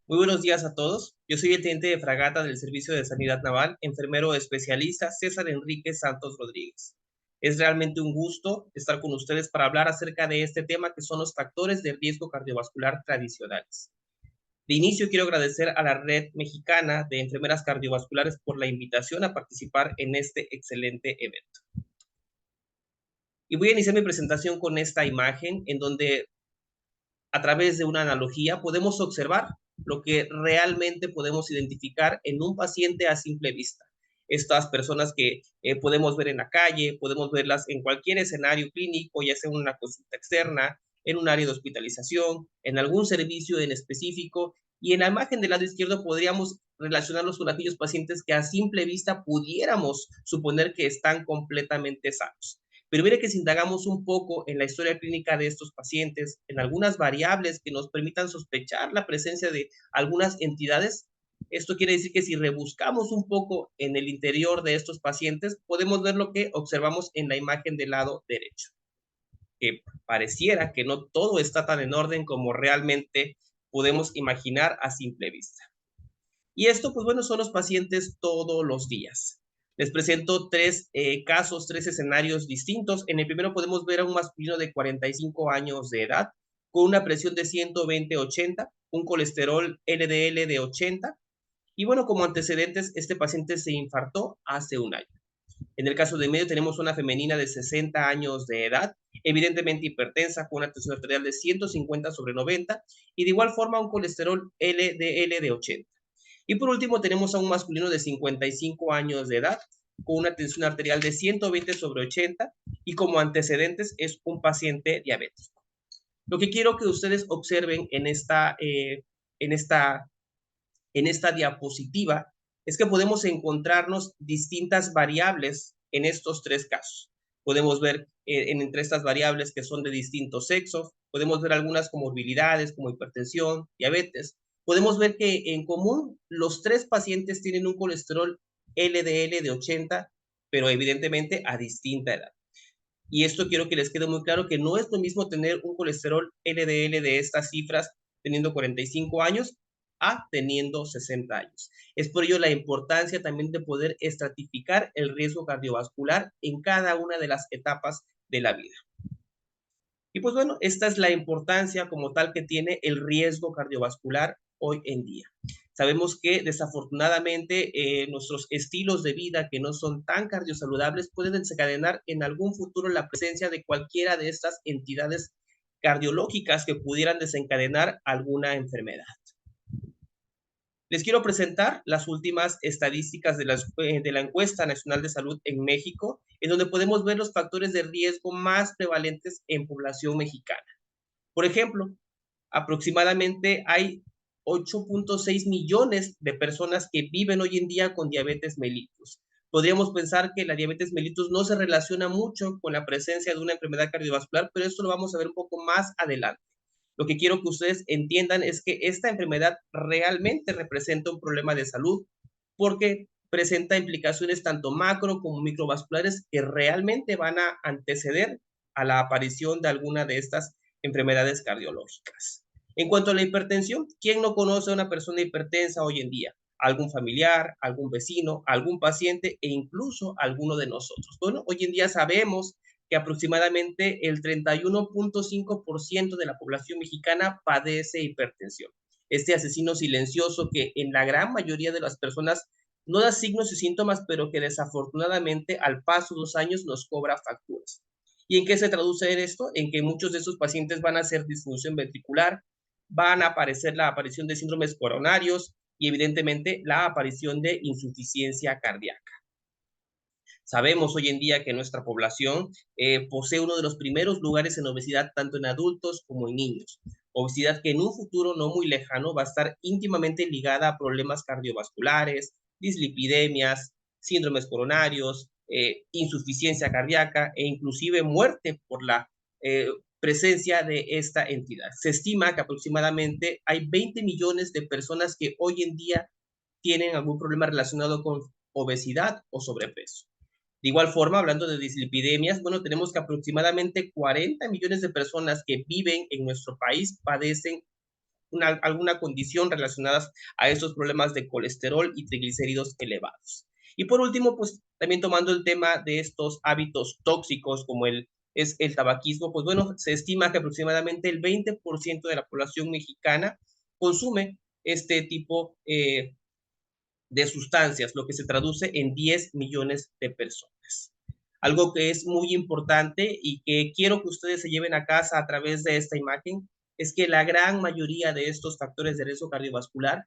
Muy buenos días a todos. Yo soy el teniente de fragata del Servicio de Sanidad Naval, enfermero especialista César Enrique Santos Rodríguez. Es realmente un gusto estar con ustedes para hablar acerca de este tema que son los factores de riesgo cardiovascular tradicionales. De inicio quiero agradecer a la Red Mexicana de Enfermeras Cardiovasculares por la invitación a participar en este excelente evento. Y voy a iniciar mi presentación con esta imagen en donde a través de una analogía podemos observar lo que realmente podemos identificar en un paciente a simple vista. Estas personas que podemos ver en la calle, podemos verlas en cualquier escenario clínico, ya sea en una consulta externa, en un área de hospitalización, en algún servicio en específico. Y en la imagen del lado izquierdo podríamos relacionarlos con aquellos pacientes que a simple vista pudiéramos suponer que están completamente sanos. Pero mire que si indagamos un poco en la historia clínica de estos pacientes, en algunas variables que nos permitan sospechar la presencia de algunas entidades, esto quiere decir que si rebuscamos un poco en el interior de estos pacientes, podemos ver lo que observamos en la imagen del lado derecho, que pareciera que no todo está tan en orden como realmente podemos imaginar a simple vista. Y esto, pues bueno, son los pacientes todos los días. Les presento tres casos, tres escenarios distintos. En el primero podemos ver a un masculino de 45 años de edad, con una presión de 120/80, un colesterol LDL de 80, y bueno, como antecedentes, este paciente se infartó hace un año. En el caso de medio tenemos una femenina de 60 años de edad, evidentemente hipertensa, con una tensión arterial de 150/90, y de igual forma un colesterol LDL de 80. Y por último tenemos a un masculino de 55 años de edad, con una tensión arterial de 120/80, y como antecedentes es un paciente diabético. Lo que quiero que ustedes observen en esta, en esta diapositiva es que podemos encontrarnos distintas variables en estos tres casos. Podemos ver entre estas variables que son de distintos sexos, podemos ver algunas comorbilidades como hipertensión, diabetes. Podemos ver que en común los tres pacientes tienen un colesterol LDL de 80, pero evidentemente a distinta edad. Y esto quiero que les quede muy claro que no es lo mismo tener un colesterol LDL de estas cifras teniendo 45 años a teniendo 60 años. Es por ello la importancia también de poder estratificar el riesgo cardiovascular en cada una de las etapas de la vida. Y pues bueno, esta es la importancia como tal que tiene el riesgo cardiovascular hoy en día. Sabemos que desafortunadamente nuestros estilos de vida que no son tan cardiosaludables pueden desencadenar en algún futuro la presencia de cualquiera de estas entidades cardiológicas que pudieran desencadenar alguna enfermedad. Les quiero presentar las últimas estadísticas de la Encuesta Nacional de Salud en México, en donde podemos ver los factores de riesgo más prevalentes en población mexicana. Por ejemplo, aproximadamente hay 8.6 millones de personas que viven hoy en día con diabetes mellitus. Podríamos pensar que la diabetes mellitus no se relaciona mucho con la presencia de una enfermedad cardiovascular, pero esto lo vamos a ver un poco más adelante. Lo que quiero que ustedes entiendan es que esta enfermedad realmente representa un problema de salud porque presenta implicaciones tanto macro como microvasculares que realmente van a anteceder a la aparición de alguna de estas enfermedades cardiológicas. En cuanto a la hipertensión, ¿quién no conoce a una persona hipertensa hoy en día? Algún familiar, algún vecino, algún paciente e incluso alguno de nosotros. Bueno, hoy en día sabemos que aproximadamente el 31.5% de la población mexicana padece hipertensión. Este asesino silencioso que en la gran mayoría de las personas no da signos y síntomas, pero que desafortunadamente al paso de los años nos cobra facturas. ¿Y en qué se traduce esto? En que muchos de estos pacientes van a hacer disfunción ventricular, van a aparecer la aparición de síndromes coronarios y evidentemente la aparición de insuficiencia cardíaca. Sabemos hoy en día que nuestra población posee uno de los primeros lugares en obesidad, tanto en adultos como en niños. Obesidad que en un futuro no muy lejano va a estar íntimamente ligada a problemas cardiovasculares, dislipidemias, síndromes coronarios, insuficiencia cardíaca e inclusive muerte por la presencia de esta entidad. Se estima que aproximadamente hay 20 millones de personas que hoy en día tienen algún problema relacionado con obesidad o sobrepeso. De igual forma, hablando de dislipidemias, bueno, tenemos que aproximadamente 40 millones de personas que viven en nuestro país padecen alguna condición relacionada a esos problemas de colesterol y triglicéridos elevados. Y por último, pues también tomando el tema de estos hábitos tóxicos como es el tabaquismo, pues bueno, se estima que aproximadamente el 20% de la población mexicana consume este tipo de sustancias, lo que se traduce en 10 millones de personas. Algo que es muy importante y que quiero que ustedes se lleven a casa a través de esta imagen es que la gran mayoría de estos factores de riesgo cardiovascular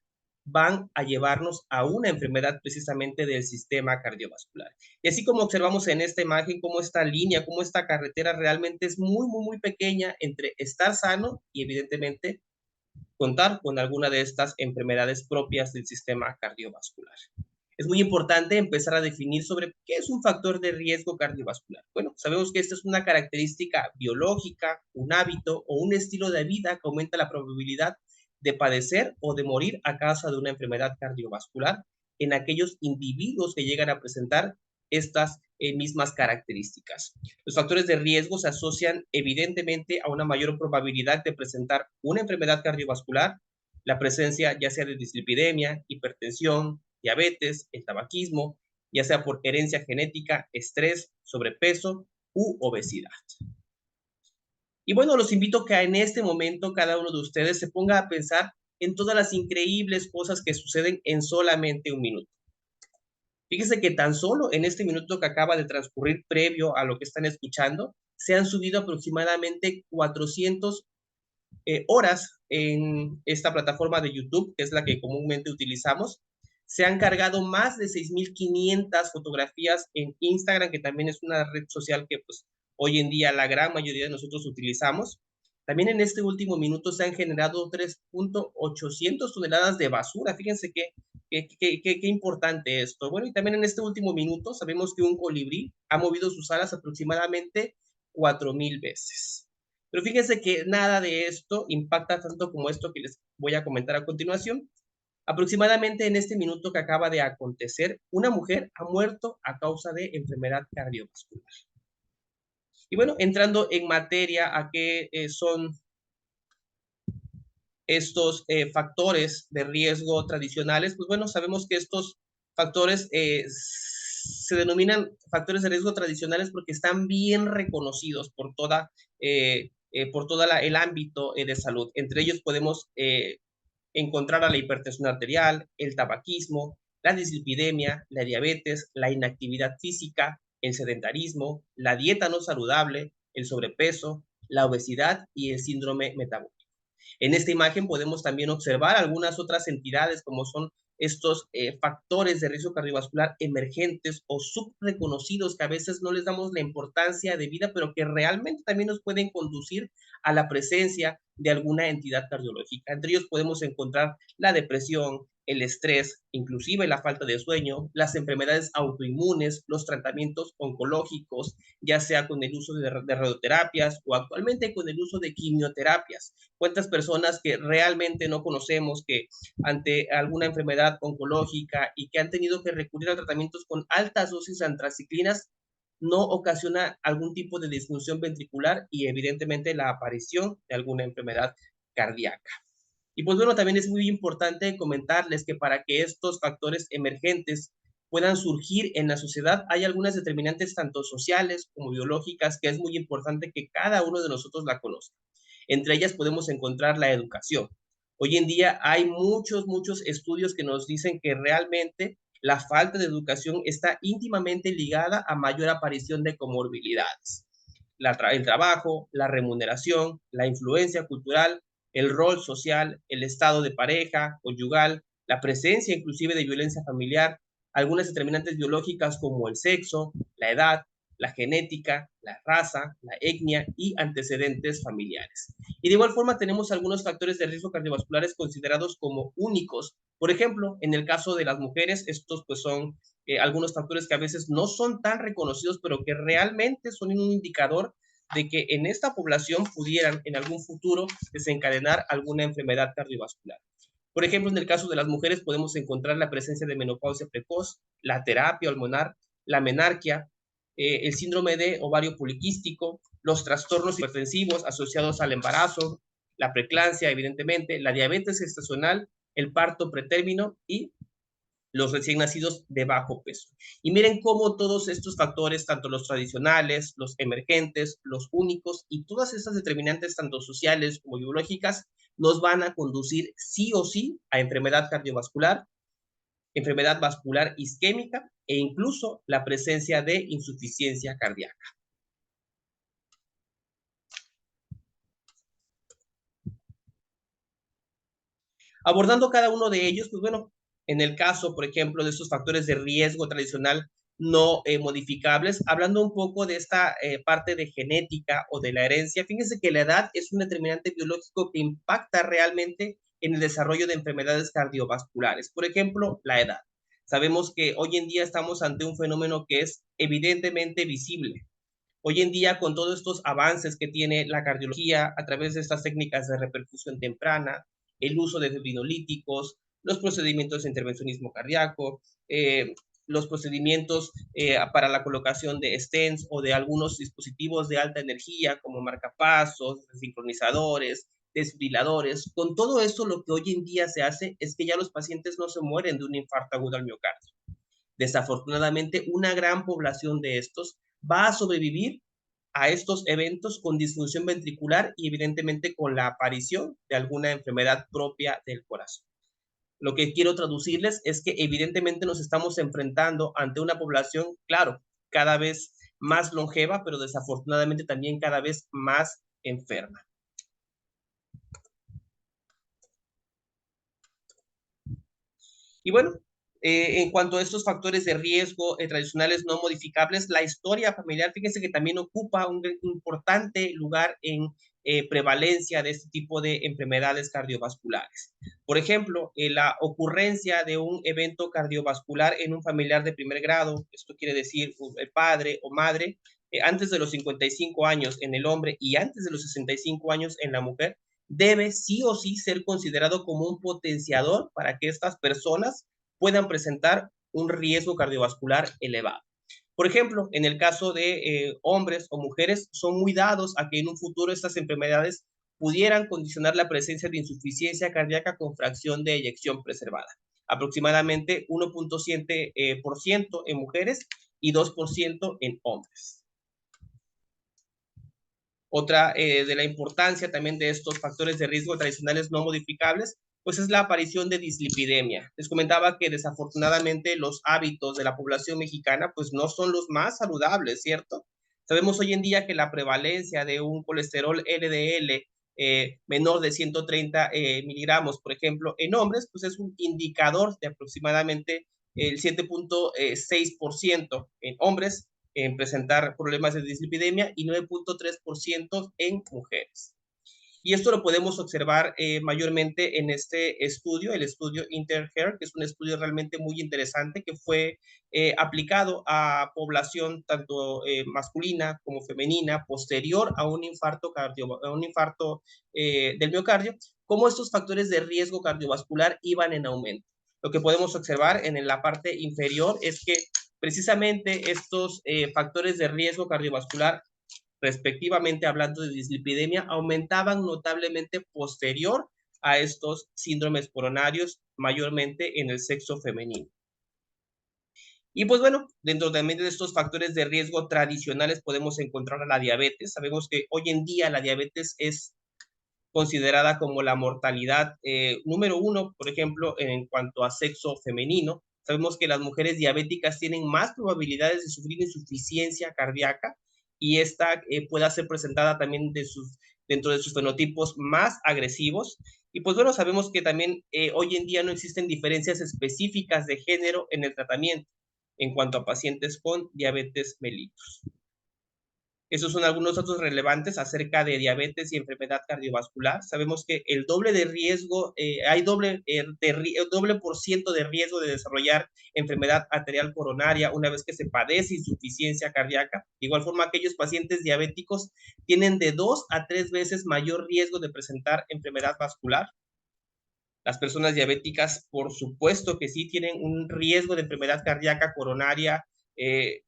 van a llevarnos a una enfermedad precisamente del sistema cardiovascular. Y así como observamos en esta imagen, cómo esta línea, cómo esta carretera realmente es muy, muy, muy pequeña entre estar sano y evidentemente contar con alguna de estas enfermedades propias del sistema cardiovascular. Es muy importante empezar a definir sobre qué es un factor de riesgo cardiovascular. Bueno, sabemos que esta es una característica biológica, un hábito o un estilo de vida que aumenta la probabilidad de padecer o de morir a causa de una enfermedad cardiovascular en aquellos individuos que llegan a presentar estas mismas características. Los factores de riesgo se asocian evidentemente a una mayor probabilidad de presentar una enfermedad cardiovascular, la presencia ya sea de dislipidemia, hipertensión, diabetes, el tabaquismo, ya sea por herencia genética, estrés, sobrepeso u obesidad. Y bueno, los invito a que en este momento cada uno de ustedes se ponga a pensar en todas las increíbles cosas que suceden en solamente un minuto. Fíjese que tan solo en este minuto que acaba de transcurrir previo a lo que están escuchando, se han subido aproximadamente 400 horas en esta plataforma de YouTube, que es la que comúnmente utilizamos. Se han cargado más de 6,500 fotografías en Instagram, que también es una red social que pues hoy en día la gran mayoría de nosotros utilizamos. También en este último minuto se han generado 3,800 toneladas de basura. Fíjense qué importante esto. Bueno, y también en este último minuto sabemos que un colibrí ha movido sus alas aproximadamente 4,000 veces. Pero fíjense que nada de esto impacta tanto como esto que les voy a comentar a continuación. Aproximadamente en este minuto que acaba de acontecer, una mujer ha muerto a causa de enfermedad cardiovascular. Y bueno, entrando en materia a qué son estos factores de riesgo tradicionales, pues bueno, sabemos que estos factores se denominan factores de riesgo tradicionales porque están bien reconocidos por toda el ámbito de salud. Entre ellos podemos encontrar a la hipertensión arterial, el tabaquismo, la dislipidemia, la diabetes, la inactividad física, el sedentarismo, la dieta no saludable, el sobrepeso, la obesidad y el síndrome metabólico. En esta imagen podemos también observar algunas otras entidades como son estos factores de riesgo cardiovascular emergentes o subreconocidos que a veces no les damos la importancia debida, pero que realmente también nos pueden conducir a la presencia de alguna entidad cardiológica. Entre ellos podemos encontrar la depresión, el estrés, inclusive la falta de sueño, las enfermedades autoinmunes, los tratamientos oncológicos, ya sea con el uso de radioterapias o actualmente con el uso de quimioterapias. ¿Cuántas personas que realmente no conocemos que ante alguna enfermedad oncológica y que han tenido que recurrir a tratamientos con altas dosis de antraciclinas no ocasiona algún tipo de disfunción ventricular y evidentemente la aparición de alguna enfermedad cardíaca? Y pues bueno, también es muy importante comentarles que para que estos factores emergentes puedan surgir en la sociedad, hay algunas determinantes tanto sociales como biológicas que es muy importante que cada uno de nosotros la conozca. Entre ellas podemos encontrar la educación. Hoy en día hay muchos estudios que nos dicen que realmente la falta de educación está íntimamente ligada a mayor aparición de comorbilidades. El trabajo, la remuneración, la influencia cultural, el rol social, el estado de pareja, conyugal, la presencia inclusive de violencia familiar, algunas determinantes biológicas como el sexo, la edad, la genética, la raza, la etnia y antecedentes familiares. Y de igual forma tenemos algunos factores de riesgo cardiovasculares considerados como únicos. Por ejemplo, en el caso de las mujeres, estos pues son algunos factores que a veces no son tan reconocidos, pero que realmente son un indicador de que en esta población pudieran en algún futuro desencadenar alguna enfermedad cardiovascular. Por ejemplo, en el caso de las mujeres podemos encontrar la presencia de menopausia precoz, la terapia hormonal, la menarquia, el síndrome de ovario poliquístico, los trastornos hipertensivos asociados al embarazo, la preeclampsia, evidentemente, la diabetes gestacional, el parto pretérmino y los recién nacidos de bajo peso. Y miren cómo todos estos factores, tanto los tradicionales, los emergentes, los únicos y todas estas determinantes, tanto sociales como biológicas, nos van a conducir sí o sí a enfermedad cardiovascular, enfermedad vascular isquémica e incluso la presencia de insuficiencia cardíaca. Abordando cada uno de ellos, pues bueno, en el caso, por ejemplo, de estos factores de riesgo tradicional no modificables, hablando un poco de esta parte de genética o de la herencia, fíjense que la edad es un determinante biológico que impacta realmente en el desarrollo de enfermedades cardiovasculares. Por ejemplo, la edad. Sabemos que hoy en día estamos ante un fenómeno que es evidentemente visible. Hoy en día, con todos estos avances que tiene la cardiología a través de estas técnicas de reperfusión temprana, el uso de fibrinolíticos, los procedimientos de intervencionismo cardíaco, los procedimientos para la colocación de stents o de algunos dispositivos de alta energía como marcapasos, sincronizadores, desfibriladores. Con todo esto, lo que hoy en día se hace es que ya los pacientes no se mueren de un infarto agudo al miocardio. Desafortunadamente, una gran población de estos va a sobrevivir a estos eventos con disfunción ventricular y evidentemente con la aparición de alguna enfermedad propia del corazón. Lo que quiero traducirles es que evidentemente nos estamos enfrentando ante una población, claro, cada vez más longeva, pero desafortunadamente también cada vez más enferma. Y bueno, en cuanto a estos factores de riesgo tradicionales no modificables, la historia familiar, fíjense que también ocupa un importante lugar en prevalencia de este tipo de enfermedades cardiovasculares. Por ejemplo, la ocurrencia de un evento cardiovascular en un familiar de primer grado, esto quiere decir el padre o madre, antes de los 55 años en el hombre y antes de los 65 años en la mujer, debe sí o sí ser considerado como un potenciador para que estas personas puedan presentar un riesgo cardiovascular elevado. Por ejemplo, en el caso de hombres o mujeres, son muy dados a que en un futuro estas enfermedades pudieran condicionar la presencia de insuficiencia cardíaca con fracción de eyección preservada, aproximadamente 1.7% en mujeres y 2% en hombres. Otra de la importancia también de estos factores de riesgo tradicionales no modificables, pues es la aparición de dislipidemia. Les comentaba que desafortunadamente los hábitos de la población mexicana pues no son los más saludables, ¿cierto? Sabemos hoy en día que la prevalencia de un colesterol LDL menor de 130 miligramos, por ejemplo, en hombres, pues es un indicador de aproximadamente el 7.6% en hombres en presentar problemas de dislipidemia y 9.3% en mujeres. Y esto lo podemos observar mayormente en este estudio, el estudio InterHealth, que es un estudio realmente muy interesante que fue aplicado a población tanto masculina como femenina posterior a un infarto, del miocardio, cómo estos factores de riesgo cardiovascular iban en aumento. Lo que podemos observar en la parte inferior es que precisamente estos factores de riesgo cardiovascular, respectivamente hablando de dislipidemia, aumentaban notablemente posterior a estos síndromes coronarios, mayormente en el sexo femenino. Y pues bueno, dentro también de estos factores de riesgo tradicionales podemos encontrar a la diabetes. Sabemos que hoy en día la diabetes es considerada como la mortalidad número uno, por ejemplo, en cuanto a sexo femenino. Sabemos que las mujeres diabéticas tienen más probabilidades de sufrir insuficiencia cardíaca y esta pueda ser presentada también dentro de sus fenotipos más agresivos. Y pues bueno, sabemos que también hoy en día no existen diferencias específicas de género en el tratamiento en cuanto a pacientes con diabetes mellitus. Esos son algunos datos relevantes acerca de diabetes y enfermedad cardiovascular. Sabemos que el doble de riesgo, hay doble por ciento de riesgo de desarrollar enfermedad arterial coronaria una vez que se padece insuficiencia cardíaca. De igual forma, aquellos pacientes diabéticos tienen de 2 a 3 veces mayor riesgo de presentar enfermedad vascular. Las personas diabéticas, por supuesto que sí, tienen un riesgo de enfermedad cardíaca coronaria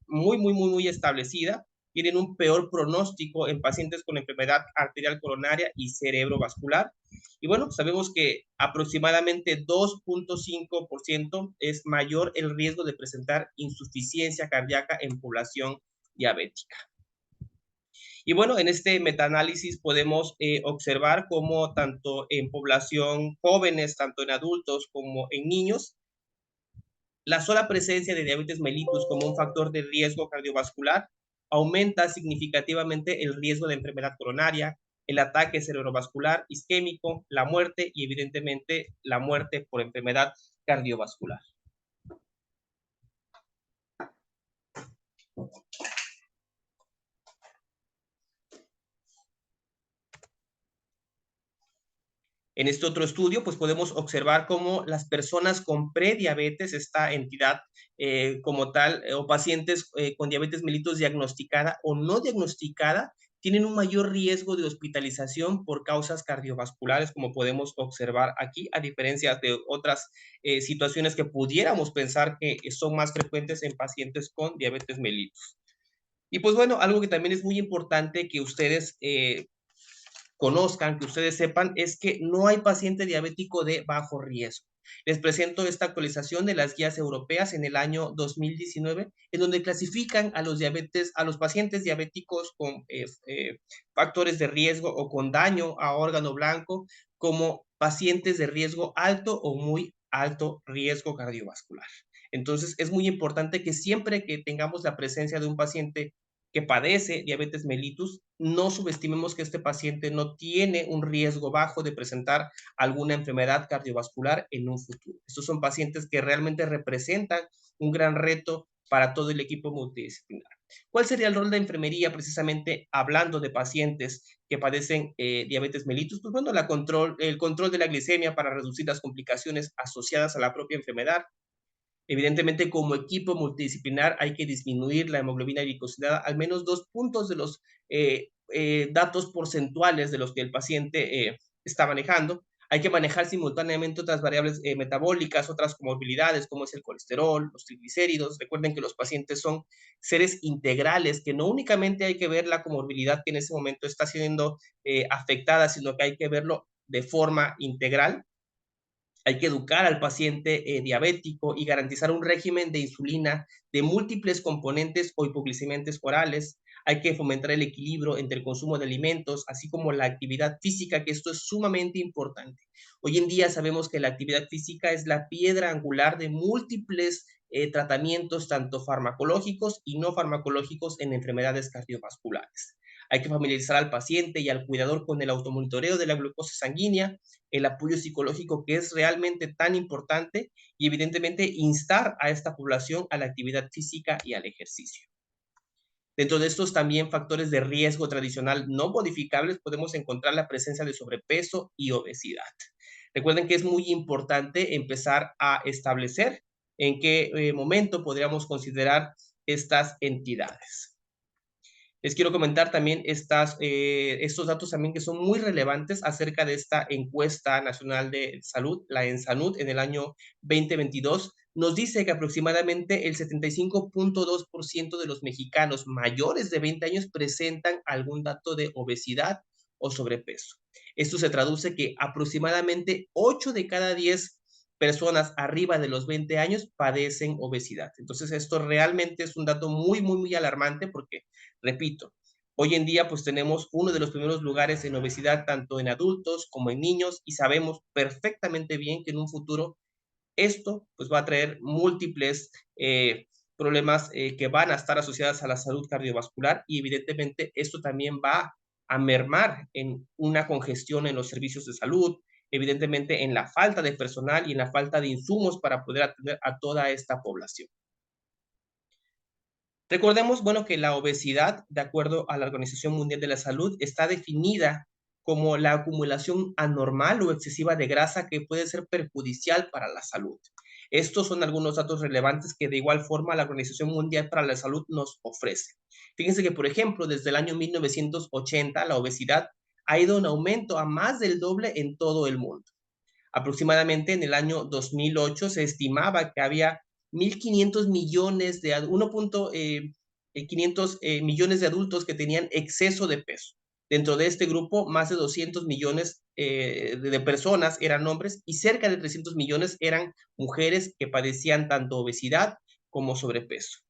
muy establecida. tienen un peor pronóstico en pacientes con enfermedad arterial coronaria y cerebrovascular. Y bueno, sabemos que aproximadamente 2.5% es mayor el riesgo de presentar insuficiencia cardíaca en población diabética. Y bueno, en este metaanálisis podemos observar cómo tanto en población jóvenes, tanto en adultos como en niños, la sola presencia de diabetes mellitus como un factor de riesgo cardiovascular aumenta significativamente el riesgo de enfermedad coronaria, el ataque cerebrovascular isquémico, la muerte y evidentemente la muerte por enfermedad cardiovascular. En este otro estudio, pues podemos observar cómo las personas con prediabetes, esta entidad como tal, o pacientes con diabetes mellitus diagnosticada o no diagnosticada, tienen un mayor riesgo de hospitalización por causas cardiovasculares, como podemos observar aquí, a diferencia de otras situaciones que pudiéramos pensar que son más frecuentes en pacientes con diabetes mellitus. Y pues bueno, algo que también es muy importante que ustedes conozcan, que ustedes sepan, es que no hay paciente diabético de bajo riesgo. Les presento esta actualización de las guías europeas en el año 2019, en donde clasifican a los pacientes diabéticos con factores de riesgo o con daño a órgano blanco como pacientes de riesgo alto o muy alto riesgo cardiovascular. Entonces, es muy importante que siempre que tengamos la presencia de un paciente que padece diabetes mellitus, no subestimemos que este paciente no tiene un riesgo bajo de presentar alguna enfermedad cardiovascular en un futuro. Estos son pacientes que realmente representan un gran reto para todo el equipo multidisciplinar. ¿Cuál sería el rol de enfermería precisamente hablando de pacientes que padecen diabetes mellitus? Pues bueno, el control de la glicemia para reducir las complicaciones asociadas a la propia enfermedad. Evidentemente, como equipo multidisciplinar hay que disminuir la hemoglobina glicosilada al menos 2 puntos de los datos porcentuales de los que el paciente está manejando. Hay que manejar simultáneamente otras variables metabólicas, otras comorbilidades, como es el colesterol, los triglicéridos. Recuerden que los pacientes son seres integrales, que no únicamente hay que ver la comorbilidad que en ese momento está siendo afectada, sino que hay que verlo de forma integral. Hay que educar al paciente diabético y garantizar un régimen de insulina de múltiples componentes o hipoglicemiantes orales. Hay que fomentar el equilibrio entre el consumo de alimentos, así como la actividad física, que esto es sumamente importante. Hoy en día sabemos que la actividad física es la piedra angular de múltiples tratamientos, tanto farmacológicos y no farmacológicos en enfermedades cardiovasculares. Hay que familiarizar al paciente y al cuidador con el automonitoreo de la glucosa sanguínea, el apoyo psicológico que es realmente tan importante y evidentemente instar a esta población a la actividad física y al ejercicio. Dentro de estos también factores de riesgo tradicional no modificables podemos encontrar la presencia de sobrepeso y obesidad. Recuerden que es muy importante empezar a establecer en qué momento podríamos considerar estas entidades. Les quiero comentar también estos datos también que son muy relevantes acerca de esta encuesta nacional de salud, la ENSANUD, en el año 2022. Nos dice que aproximadamente el 75.2% de los mexicanos mayores de 20 años presentan algún dato de obesidad o sobrepeso. Esto se traduce que aproximadamente 8 de cada 10 personas arriba de los 20 años padecen obesidad. Entonces, esto realmente es un dato muy, muy, muy alarmante porque, repito, hoy en día pues tenemos uno de los primeros lugares en obesidad tanto en adultos como en niños y sabemos perfectamente bien que en un futuro esto pues va a traer múltiples problemas que van a estar asociados a la salud cardiovascular y evidentemente esto también va a mermar en una congestión en los servicios de salud, evidentemente en la falta de personal y en la falta de insumos para poder atender a toda esta población. Recordemos, bueno, que la obesidad, de acuerdo a la Organización Mundial de la Salud, está definida como la acumulación anormal o excesiva de grasa que puede ser perjudicial para la salud. Estos son algunos datos relevantes que de igual forma la Organización Mundial para la Salud nos ofrece. Fíjense que, por ejemplo, desde el año 1980 la obesidad ha ido en aumento a más del doble en todo el mundo. Aproximadamente en el año 2008 se estimaba que había 1.500 millones de 500 millones de adultos que tenían exceso de peso. Dentro de este grupo, más de 200 millones de personas eran hombres y cerca de 300 millones eran mujeres que padecían tanto obesidad como sobrepeso.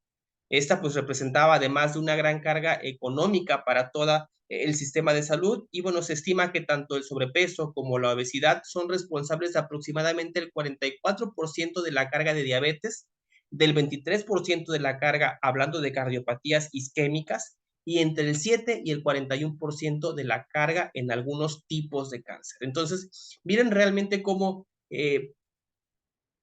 Esta pues representaba además de una gran carga económica para todo el sistema de salud y bueno, se estima que tanto el sobrepeso como la obesidad son responsables de aproximadamente el 44% de la carga de diabetes, del 23% de la carga hablando de cardiopatías isquémicas y entre el 7 y el 41% de la carga en algunos tipos de cáncer. Entonces, miren realmente cómo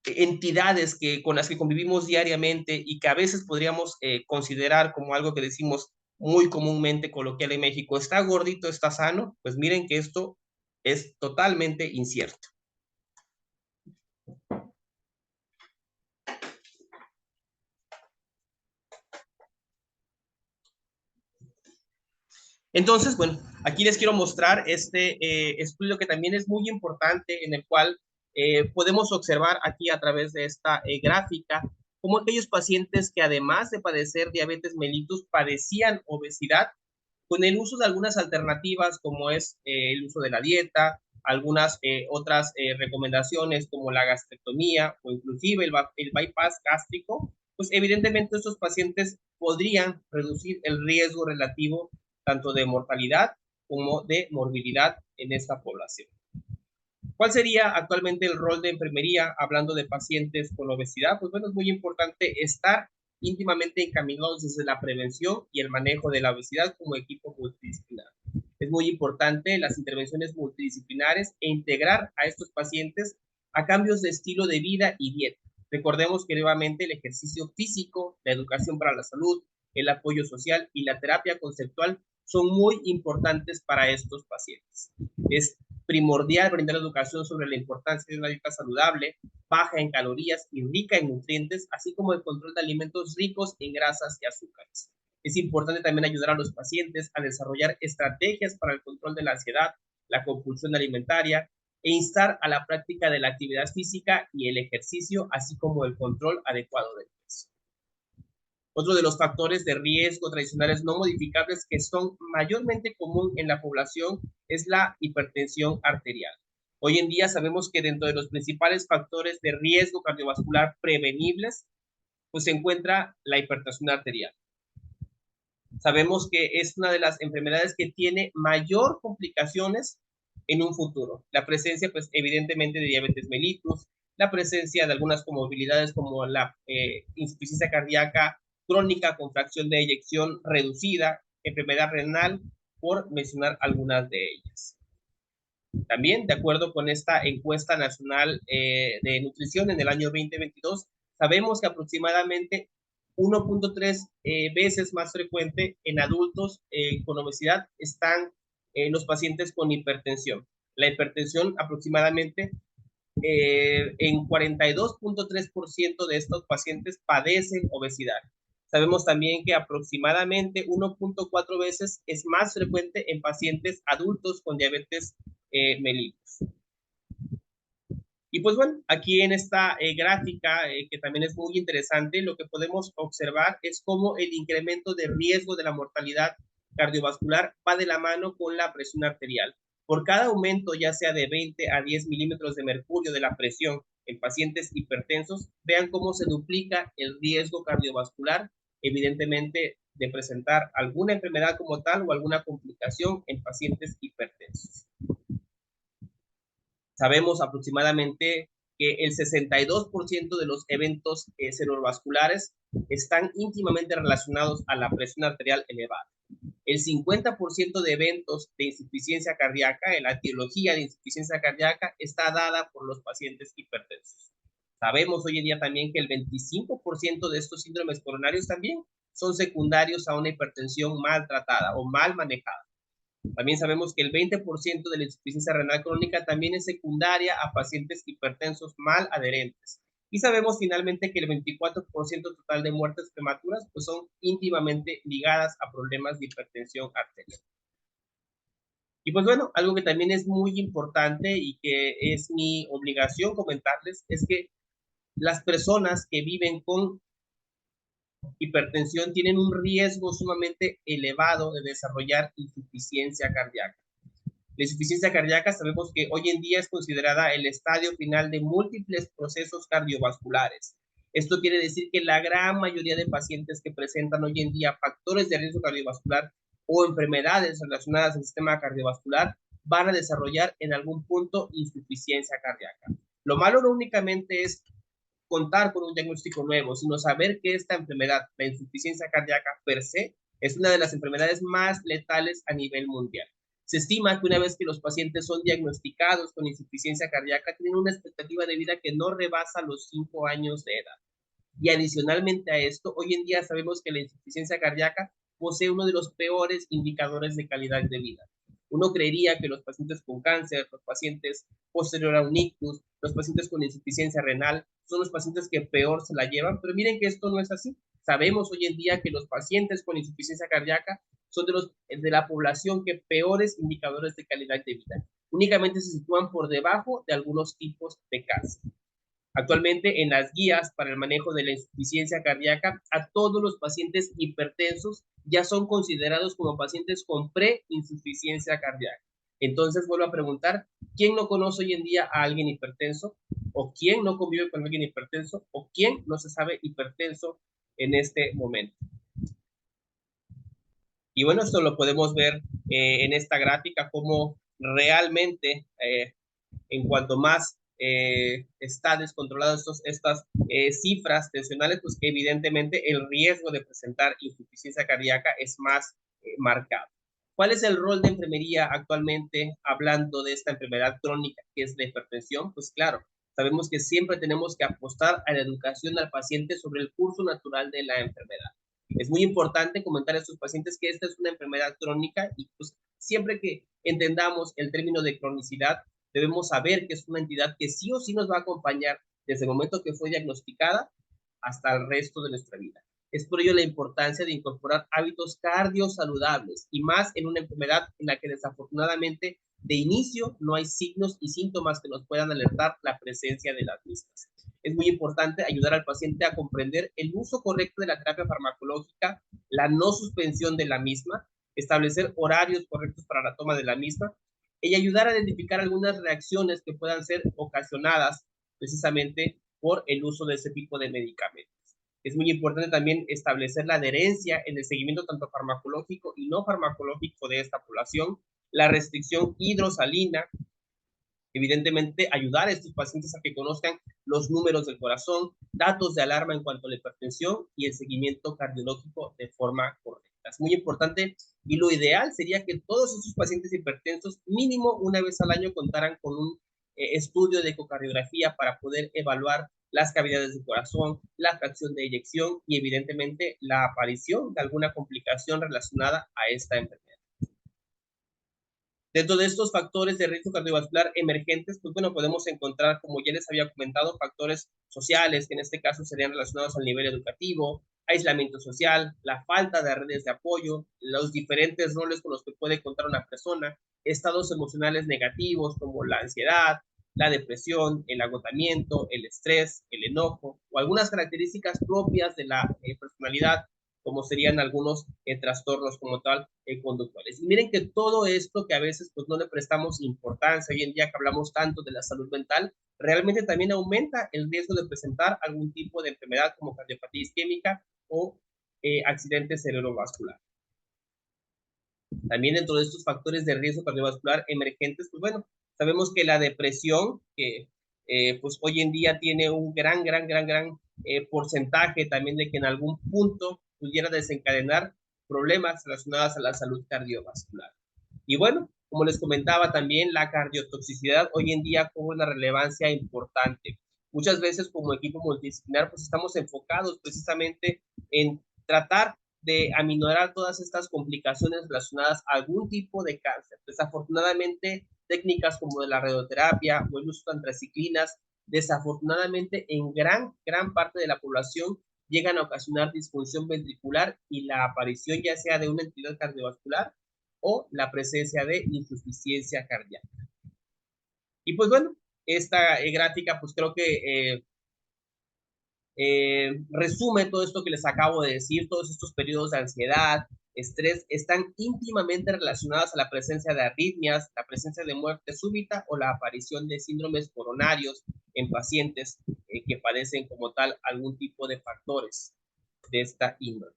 entidades con las que convivimos diariamente y que a veces podríamos considerar como algo que decimos muy comúnmente coloquial en México, está gordito, está sano, pues miren que esto es totalmente incierto. Entonces, bueno, aquí les quiero mostrar este estudio que también es muy importante, en el cual podemos observar aquí a través de esta gráfica cómo aquellos pacientes que además de padecer diabetes mellitus padecían obesidad, con el uso de algunas alternativas como es el uso de la dieta, algunas otras recomendaciones como la gastrectomía o inclusive el bypass gástrico, pues evidentemente estos pacientes podrían reducir el riesgo relativo tanto de mortalidad como de morbilidad en esta población. ¿Cuál sería actualmente el rol de enfermería hablando de pacientes con obesidad? Pues bueno, es muy importante estar íntimamente encaminados desde la prevención y el manejo de la obesidad como equipo multidisciplinar. Es muy importante las intervenciones multidisciplinares e integrar a estos pacientes a cambios de estilo de vida y dieta. Recordemos que nuevamente el ejercicio físico, la educación para la salud, el apoyo social y la terapia conceptual son muy importantes para estos pacientes. Es primordial brindar educación sobre la importancia de una dieta saludable, baja en calorías y rica en nutrientes, así como el control de alimentos ricos en grasas y azúcares. Es importante también ayudar a los pacientes a desarrollar estrategias para el control de la ansiedad, la compulsión alimentaria e instar a la práctica de la actividad física y el ejercicio, así como el control adecuado del peso. Otro de los factores de riesgo tradicionales no modificables que son mayormente común en la población es la hipertensión arterial. Hoy en día sabemos que dentro de los principales factores de riesgo cardiovascular prevenibles, pues se encuentra la hipertensión arterial. Sabemos que es una de las enfermedades que tiene mayor complicaciones en un futuro. La presencia, pues evidentemente, de diabetes mellitus, la presencia de algunas comorbilidades como la insuficiencia cardíaca crónica con fracción de eyección reducida, enfermedad renal, por mencionar algunas de ellas. También, de acuerdo con esta encuesta nacional de nutrición en el año 2022, sabemos que aproximadamente 1.3 veces más frecuente en adultos con obesidad están los pacientes con hipertensión. La hipertensión aproximadamente en 42.3% de estos pacientes padecen obesidad. Sabemos también que aproximadamente 1.4 veces es más frecuente en pacientes adultos con diabetes mellitus. Y pues bueno, aquí en esta gráfica, que también es muy interesante, lo que podemos observar es cómo el incremento de riesgo de la mortalidad cardiovascular va de la mano con la presión arterial. Por cada aumento, ya sea de 20 a 10 milímetros de mercurio de la presión en pacientes hipertensos, vean cómo se duplica el riesgo cardiovascular, evidentemente de presentar alguna enfermedad como tal o alguna complicación en pacientes hipertensos. Sabemos aproximadamente que el 62% de los eventos cerebrovasculares están íntimamente relacionados a la presión arterial elevada. El 50% de eventos de insuficiencia cardíaca, la etiología de insuficiencia cardíaca, está dada por los pacientes hipertensos. Sabemos hoy en día también que el 25% de estos síndromes coronarios también son secundarios a una hipertensión mal tratada o mal manejada. También sabemos que el 20% de la insuficiencia renal crónica también es secundaria a pacientes hipertensos mal adherentes. Y sabemos finalmente que el 24% total de muertes prematuras pues son íntimamente ligadas a problemas de hipertensión arterial. Y pues bueno, algo que también es muy importante y que es mi obligación comentarles es que las personas que viven con hipertensión tienen un riesgo sumamente elevado de desarrollar insuficiencia cardíaca. La insuficiencia cardíaca sabemos que hoy en día es considerada el estadio final de múltiples procesos cardiovasculares. Esto quiere decir que la gran mayoría de pacientes que presentan hoy en día factores de riesgo cardiovascular o enfermedades relacionadas al sistema cardiovascular van a desarrollar en algún punto insuficiencia cardíaca. Lo malo no únicamente es contar con un diagnóstico nuevo, sino saber que esta enfermedad, la insuficiencia cardíaca per se, es una de las enfermedades más letales a nivel mundial. Se estima que una vez que los pacientes son diagnosticados con insuficiencia cardíaca, tienen una expectativa de vida que no rebasa los 5 años de edad. Y adicionalmente a esto, hoy en día sabemos que la insuficiencia cardíaca posee uno de los peores indicadores de calidad de vida. Uno creería que los pacientes con cáncer, los pacientes posterior a un ictus, los pacientes con insuficiencia renal, son los pacientes que peor se la llevan, pero miren que esto no es así. Sabemos hoy en día que los pacientes con insuficiencia cardíaca son de la población que peores indicadores de calidad de vida. Únicamente se sitúan por debajo de algunos tipos de cáncer. Actualmente, en las guías para el manejo de la insuficiencia cardíaca, a todos los pacientes hipertensos ya son considerados como pacientes con preinsuficiencia cardíaca. Entonces, vuelvo a preguntar, ¿quién no conoce hoy en día a alguien hipertenso? ¿O quién no convive con alguien hipertenso? ¿O quién no se sabe hipertenso en este momento? Y bueno, esto lo podemos ver en esta gráfica, como realmente en cuanto más está descontrolado estas cifras tensionales, pues evidentemente el riesgo de presentar insuficiencia cardíaca es más marcado. ¿Cuál es el rol de enfermería actualmente hablando de esta enfermedad crónica que es la hipertensión? Pues claro, sabemos que siempre tenemos que apostar a la educación al paciente sobre el curso natural de la enfermedad. Es muy importante comentar a estos pacientes que esta es una enfermedad crónica y pues siempre que entendamos el término de cronicidad, debemos saber que es una entidad que sí o sí nos va a acompañar desde el momento que fue diagnosticada hasta el resto de nuestra vida. Es por ello la importancia de incorporar hábitos cardiosaludables y más en una enfermedad en la que desafortunadamente de inicio no hay signos y síntomas que nos puedan alertar la presencia de las mismas. Es muy importante ayudar al paciente a comprender el uso correcto de la terapia farmacológica, la no suspensión de la misma, establecer horarios correctos para la toma de la misma y ayudar a identificar algunas reacciones que puedan ser ocasionadas precisamente por el uso de ese tipo de medicamentos. Es muy importante también establecer la adherencia en el seguimiento tanto farmacológico y no farmacológico de esta población, la restricción hidrosalina, evidentemente ayudar a estos pacientes a que conozcan los números del corazón, datos de alarma en cuanto a la hipertensión y el seguimiento cardiológico de forma correcta. Es muy importante y lo ideal sería que todos estos pacientes hipertensos mínimo una vez al año contaran con un estudio de ecocardiografía para poder evaluar las cavidades del corazón, la fracción de eyección y evidentemente la aparición de alguna complicación relacionada a esta enfermedad. Dentro de estos factores de riesgo cardiovascular emergentes, pues bueno, podemos encontrar, como ya les había comentado, factores sociales, que en este caso serían relacionados al nivel educativo, aislamiento social, la falta de redes de apoyo, los diferentes roles con los que puede contar una persona, estados emocionales negativos como la ansiedad, la depresión, el agotamiento, el estrés, el enojo o algunas características propias de la personalidad como serían algunos trastornos como tal conductuales. Y miren que todo esto que a veces pues no le prestamos importancia hoy en día que hablamos tanto de la salud mental, realmente también aumenta el riesgo de presentar algún tipo de enfermedad como cardiopatía isquémica o accidente cerebrovascular. También dentro de estos factores de riesgo cardiovascular emergentes, pues bueno, sabemos que la depresión, que pues hoy en día tiene un gran porcentaje también de que en algún punto pudiera desencadenar problemas relacionados a la salud cardiovascular. Y bueno, como les comentaba también, la cardiotoxicidad hoy en día cobra una relevancia importante. Muchas veces como equipo multidisciplinar pues estamos enfocados precisamente en tratar de aminorar todas estas complicaciones relacionadas a algún tipo de cáncer. Desafortunadamente, técnicas como de la radioterapia o el uso de antraciclinas, desafortunadamente en gran parte de la población llegan a ocasionar disfunción ventricular y la aparición ya sea de una entidad cardiovascular o la presencia de insuficiencia cardíaca. Y pues bueno, esta gráfica pues creo que resume todo esto que les acabo de decir. Todos estos periodos de ansiedad, estrés, están íntimamente relacionados a la presencia de arritmias, la presencia de muerte súbita o la aparición de síndromes coronarios en pacientes que padecen como tal algún tipo de factores de esta índole.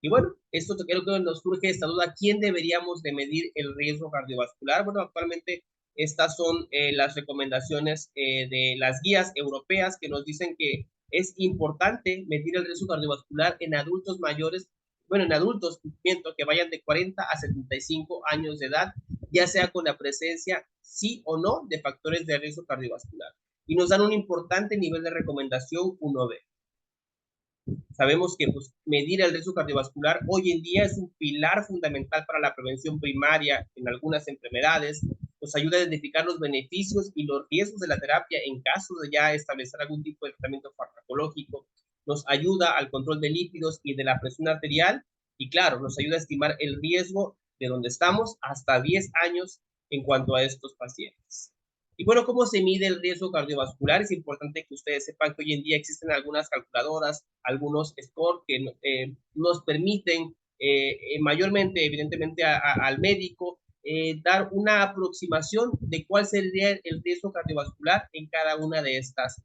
Y bueno, esto creo que nos surge esta duda: ¿quién deberíamos de medir el riesgo cardiovascular? Bueno, actualmente estas son las recomendaciones de las guías europeas que nos dicen que es importante medir el riesgo cardiovascular en adultos mayores, bueno, en adultos, que vayan de 40 a 75 años de edad, ya sea con la presencia, sí o no, de factores de riesgo cardiovascular. Y nos dan un importante nivel de recomendación 1B. Sabemos que pues, medir el riesgo cardiovascular hoy en día es un pilar fundamental para la prevención primaria en algunas enfermedades. Nos ayuda a identificar los beneficios y los riesgos de la terapia en caso de ya establecer algún tipo de tratamiento farmacológico. Nos ayuda al control de lípidos y de la presión arterial. Y claro, nos ayuda a estimar el riesgo de donde estamos hasta 10 años en cuanto a estos pacientes. Y bueno, ¿cómo se mide el riesgo cardiovascular? Es importante que ustedes sepan que hoy en día existen algunas calculadoras, algunos scores que nos permiten mayormente, evidentemente, al médico dar una aproximación de cuál sería el riesgo cardiovascular en cada una de estas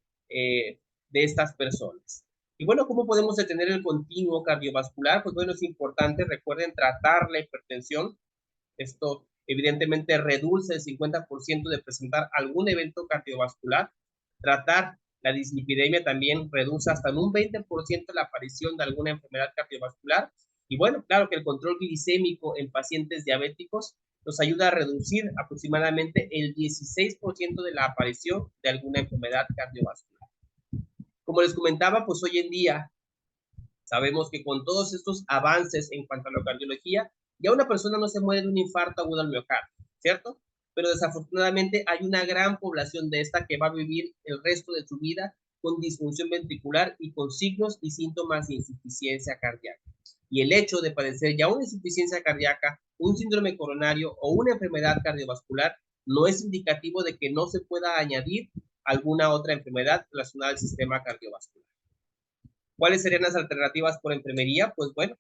personas. Y bueno, ¿cómo podemos detener el continuo cardiovascular? Pues bueno, es importante, recuerden, tratar la hipertensión. Esto evidentemente reduce el 50% de presentar algún evento cardiovascular. Tratar la dislipidemia también reduce hasta en un 20% la aparición de alguna enfermedad cardiovascular. Y bueno, claro que el control glicémico en pacientes diabéticos nos ayuda a reducir aproximadamente el 16% de la aparición de alguna enfermedad cardiovascular. Como les comentaba, pues hoy en día sabemos que con todos estos avances en cuanto a la cardiología, ya una persona no se muere de un infarto agudo al miocardio, ¿cierto? Pero desafortunadamente hay una gran población de esta que va a vivir el resto de su vida con disfunción ventricular y con signos y síntomas de insuficiencia cardíaca. Y el hecho de padecer ya una insuficiencia cardíaca, un síndrome coronario o una enfermedad cardiovascular no es indicativo de que no se pueda añadir alguna otra enfermedad relacionada al sistema cardiovascular. ¿Cuáles serían las alternativas por enfermería? Pues bueno,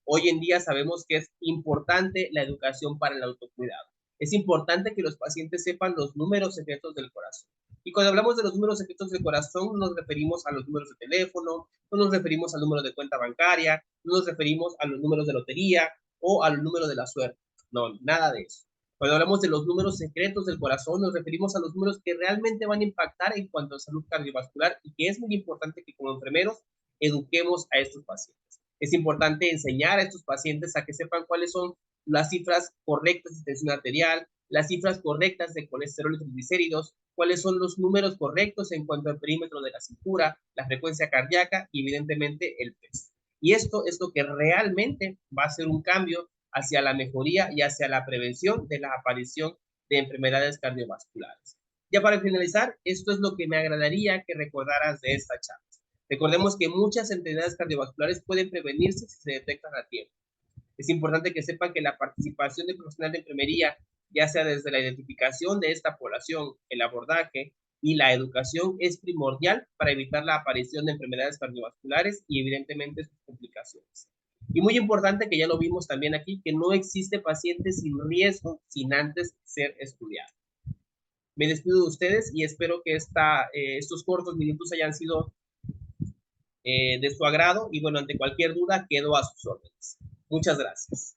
hoy en día sabemos que es importante la educación para el autocuidado. Es importante que los pacientes sepan los números secretos del corazón. Y cuando hablamos de los números secretos del corazón, no nos referimos a los números de teléfono, no nos referimos al número de cuenta bancaria, no nos referimos a los números de lotería o al número de la suerte. No, nada de eso. Cuando hablamos de los números secretos del corazón, nos referimos a los números que realmente van a impactar en cuanto a salud cardiovascular, y que es muy importante que como enfermeros eduquemos a estos pacientes. Es importante enseñar a estos pacientes a que sepan cuáles son las cifras correctas de tensión arterial, las cifras correctas de colesterol y triglicéridos, cuáles son los números correctos en cuanto al perímetro de la cintura, la frecuencia cardíaca y evidentemente el peso. Y esto es lo que realmente va a hacer un cambio hacia la mejoría y hacia la prevención de la aparición de enfermedades cardiovasculares. Ya para finalizar, esto es lo que me agradaría que recordaras de esta charla. Recordemos que muchas enfermedades cardiovasculares pueden prevenirse si se detectan a tiempo. Es importante que sepan que la participación de profesionales de enfermería, ya sea desde la identificación de esta población, el abordaje y la educación, es primordial para evitar la aparición de enfermedades cardiovasculares y evidentemente sus complicaciones. Y muy importante, que ya lo vimos también aquí, que no existe paciente sin riesgo sin antes ser estudiado. Me despido de ustedes y espero que estos cortos minutos hayan sido de su agrado, y bueno, ante cualquier duda quedo a sus órdenes. Muchas gracias.